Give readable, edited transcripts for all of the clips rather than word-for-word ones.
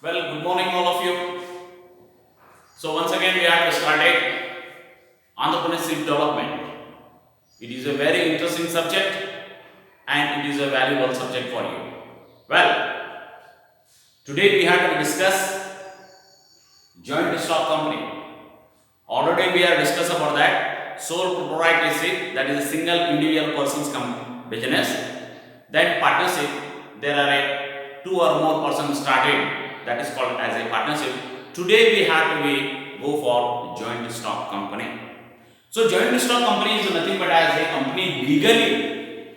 Well, good morning, all of you. So, once again, we have started entrepreneurship development. It is a very interesting subject and it is a valuable subject for you. Well, today we have to discuss joint stock company. Already we have discussed about that sole proprietorship, that is a single individual person's business. Then partnership, there are two or more persons started, that is called as a partnership. Today we have to go for joint stock company. So joint stock company is nothing but as a company legally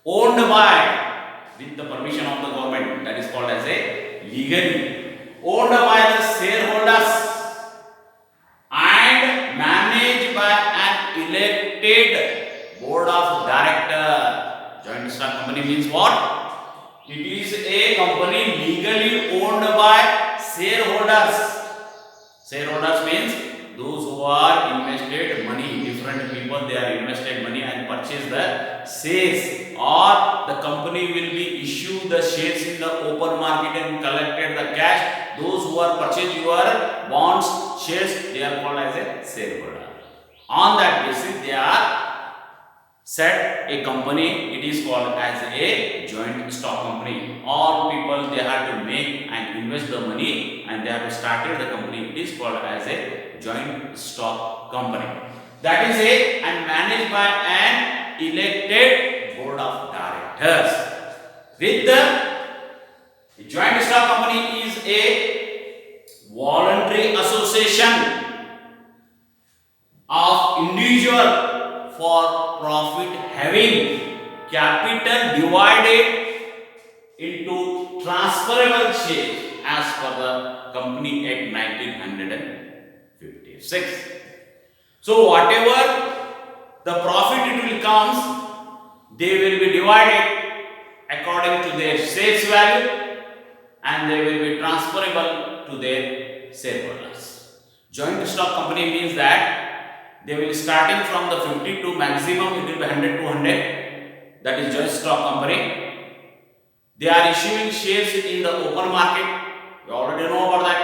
owned by, with the permission of the government, that is called as a legally owned by the shareholders and managed by an elected board of director. Joint stock company means what? It is a company legally owned by shareholders. Shareholders means those who are invested money. Different people, they are invested money and purchase the shares, or the company will be issue the shares in the open market and collected the cash. Those who are purchased your bonds, shares, they are called as a shareholder. On that basis, they are set a company. It is called as a joint stock company. All people, they have to make and invest the money and they have to start the company. It is called as a joint stock company. That is a and managed by an elected board of directors. With the joint stock company is a voluntary association of individual for profit having capital divided into transferable shares as per the Company Act 1956. So whatever the profit it will comes, they will be divided according to their shares value and they will be transferable to their shareholders. Joint stock company means that they will starting from the 50 to maximum it will be 100 to 100. That is joint stock company. They are issuing shares in the open market. You already know about that.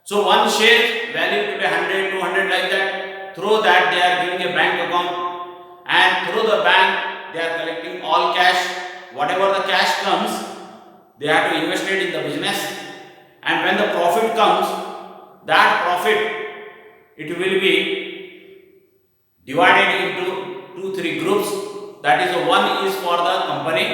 So one share value to be 100, 200 like that. Through that they are giving a bank account, and through the bank they are collecting all cash. Whatever the cash comes, they have to invest it in the business. And when the profit comes, that profit it will be divided into 2-3 groups. That is, one is for the company,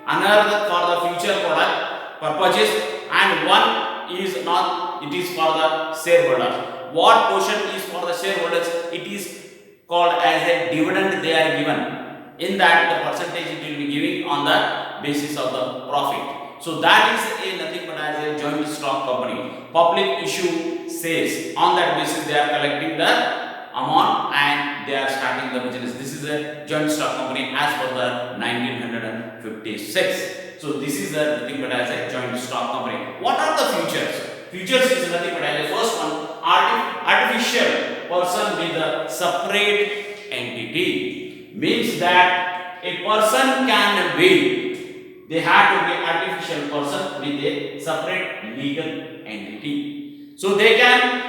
another for the future product purposes, and one is not, it is for the shareholders. What portion is for the shareholders? It is called as a dividend they are given. In that the percentage it will be giving on the basis of the profit. So that is a nothing but as a joint stock company. Public issue shares. On that basis they are collecting the amount and they are starting the business. This is a joint stock company as per the 1956. So this is the nothing but as a joint stock company. What are the features? Features is nothing but as the first one, artificial person with a separate entity. Means that a person can be, they have to be artificial person with a separate legal entity. So they can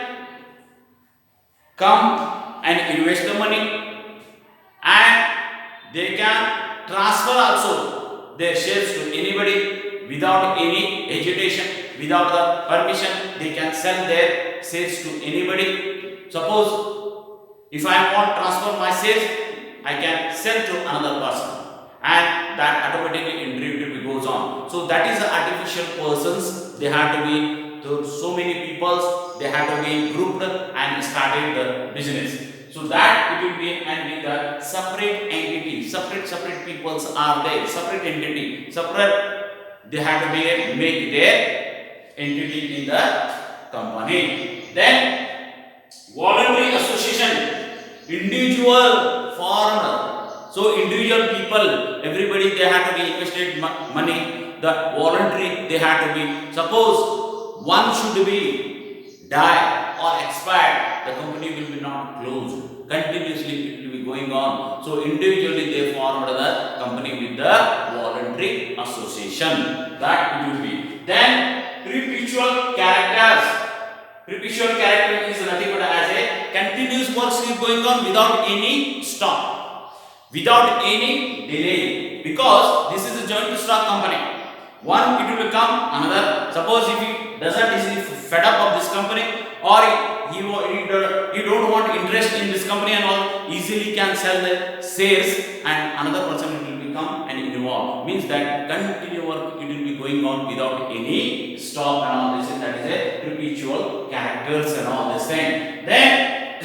come and invest the money and they can transfer also their shares to anybody without any hesitation, without the permission. They can sell their shares to anybody. Suppose if I want to transfer my shares, I can sell to another person and that automatically individually goes on. So that is the artificial persons. They have to be so many people, they have to be grouped and started the business. So that it will be and with the separate entity, separate peoples are there, separate entity, separate, they have to be make their entity in the company. Then voluntary association, individual formed. So individual people, everybody they have to be invested money. The voluntary they have to be. Suppose one should be die or expired, the company will be not closed. Continuously it will be going on. So individually they formed the company with the voluntary association. That it will be. Then perpetual perpetual characters. Perpetual character is nothing but as a continuous work is going on without any stop, without any delay, because this is a joint stock company. One, it will become another. Suppose if he doesn't, is fed up of this company, or he don't want interest in this company and all, easily can sell the shares, and another person will become an involved. Means that continue work it will be going on without any stop and all this, and that is a perpetual characters and all this thing. Then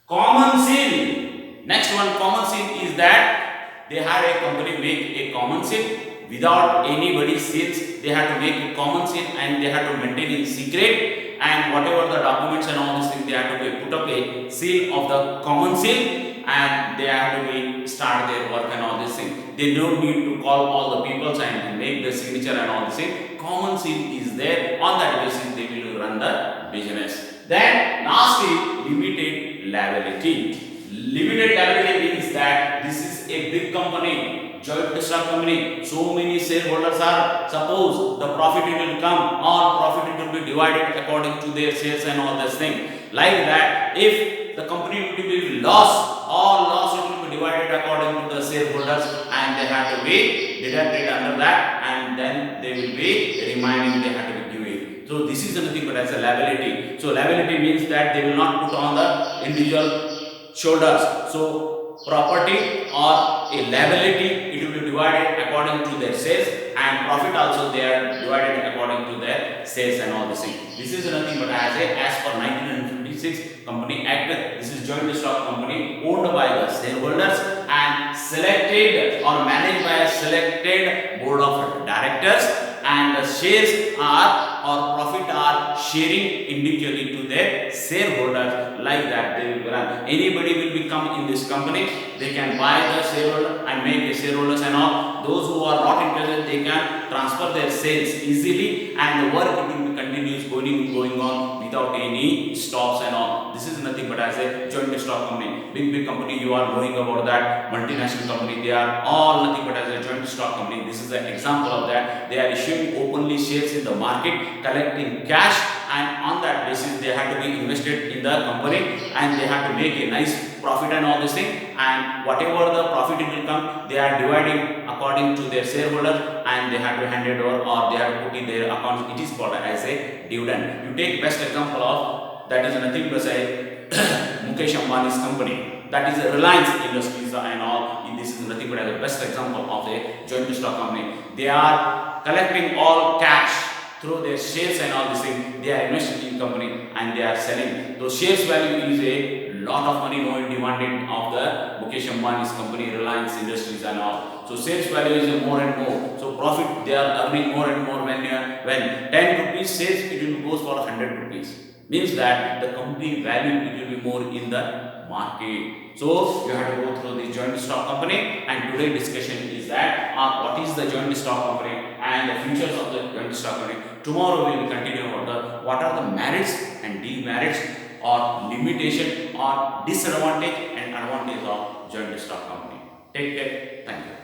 common seal. Next one, common seal is that they had a company make a common seal without anybody seals. They had to make a common seal and they had to maintain in secret, and whatever the documents and all these things, they had to put up a seal of the common seal, and they have to be start their work and all these things. They don't need to call all the peoples and make the signature and all this thing. Common seal is there. On that basis, they will run the business. Then lastly, limited liability. Limited liability means that this is a big company, joint stock company. So many shareholders are. Suppose the profit it will come, all profit it will be divided according to their shares and all this thing. Like that, if the company will be loss, all loss it will be divided according to the shareholders, and they have to be deducted under that, and then they will be remaining. They have to be given. So this is nothing but as a liability. So liability means that they will not put on the individual shoulders. So property or a liability, it will be divided according to their sales, and profit also they are divided according to their sales and all the things. This is nothing but as per 1956 Company Act. This is joint stock company owned by the shareholders and selected or managed by a selected board of directors, and the shares are or profit are sharing individually to their shareholders. Like that they will run. Anybody will become in this company, they can buy the shareholder and make the shareholders and all. Those who are not interested, they can transfer their sales easily, and the work it will be continuous going on without any stops and all. This is nothing but as a joint stock company. Big company, you are knowing about that. Multinational company, they are all nothing but as a joint stock company. This is an example of that. They are issuing openly shares in the market, collecting cash, and on that basis they have to be invested in the company, and they have to make a nice profit and all this thing, and whatever the profit it will come, they are dividing according to their shareholder, and they have to hand it over or they have to put in their accounts. It is called as a dividend. You take best example of that is nothing but say Mukesh Ambani's company, that is Reliance Industries and all. This is nothing but as a best example of a joint stock company. They are collecting all cash through their shares and all this thing. They are investing in company and they are selling. Those shares value is a lot of money now demanded of the Mukesh Ambani's company, Reliance Industries and all. So sales value is more and more. So profit they are earning more and more when 10 rupees sales it will goes for 100 rupees. Means that the company value it will be more in the market. So you have to go through the joint stock company, and today's discussion is that what is the joint stock company and the features of the joint stock company. Tomorrow we will continue about what are the merits and demerits or limitation or disadvantage and advantage of joint stock company. Take care. Thank you.